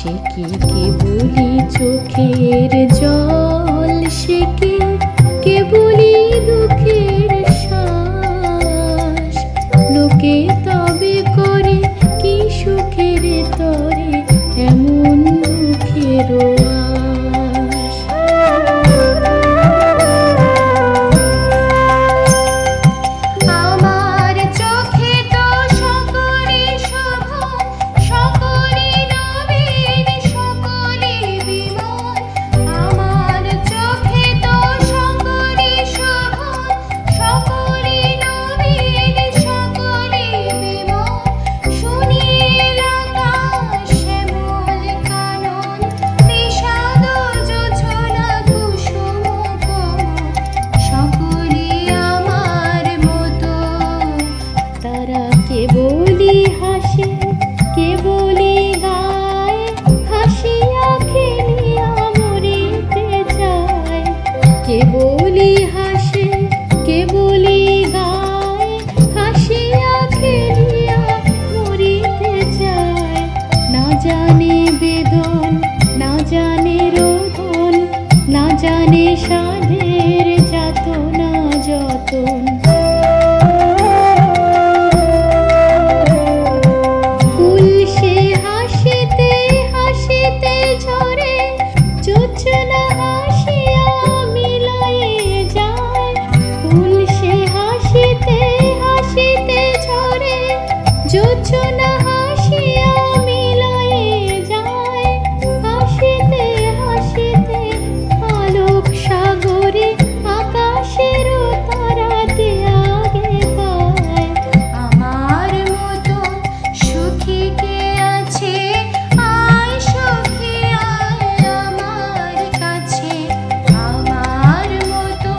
সে কি কেবলি চোখের জল, সে কি কেবলি দুঃখের শ্বাস। লোকে তবে করে কি সুখের তরে এমন দুঃখের আশ। আমার চোখে তো সকলে শোভা, সকলে নবীন, সকলে বিমল। আমার চোখে তো সকলে শোভা, সকলে নবীন, সকলে বিমল। সুনীল আকাশ, শ্যামল কানন, বিষাদ জোছনা, কুসুম কোমল, সকলে আমার মতো। তারা কেবলি হাসে, কেবলি গায়, হাসিয়া খেলিয়া মরিতে যায়। কেবলি হাসে, কেবলি গায়, হাসিয়া খেলিয়া মরিতে যায়। না জানে বেদন, না জানে রোদন, না জানে সাধের যাতনা যতন। ফুল সে হাসিতে হাসিতে ঝরে, জোছনা হাসিয়া মিলায়ে যায়। ফুল সে হাসিতে হাসিতে ঝরে, জোছনা হাসিয়া মিলায়ে যায়। হাসিতে হাসিতে আলোক সাগরে, আকাশের তারাতে আগে পায়। আমার মতো সুখী কে আছে, আয় সখী আয় আমার কাছে। আমার মতো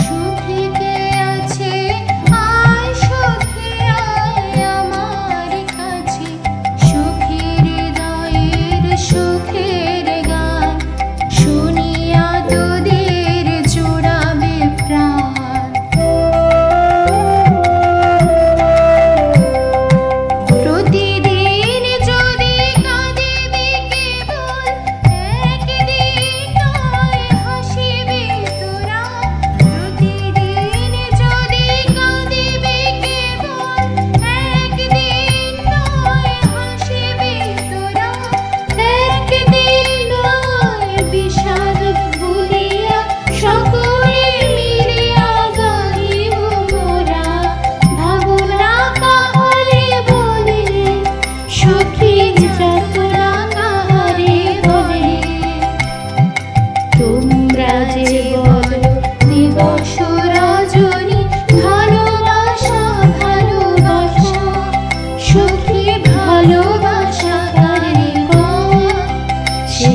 সুখী কে আছে, আয় সখী আয় আমার কাছে। সুখীর হৃদয়ের সুখের গান, শুনিয়া তোদের জোড়াবে প্রাণ। প্রতিদিন যদি কাঁদিবি কেবল, একদিন নয় হাসিবি তোরা। প্রতিদিন যদি কাঁদিবি কেবল, একদিন নয় হাসিবি তোরা। একদিন নয় বিষাদ ভুলিয়া, সকলে মিলিয়া গাহিব মোরা। ভাবনা কাহারে বলে, সখী যাতনা কাহারে বলে। তোমরা যে বলো দিবস রজনী, ভালোবাসা ভালোবাসা, সখী ভালোবাসা কারে কয়। সে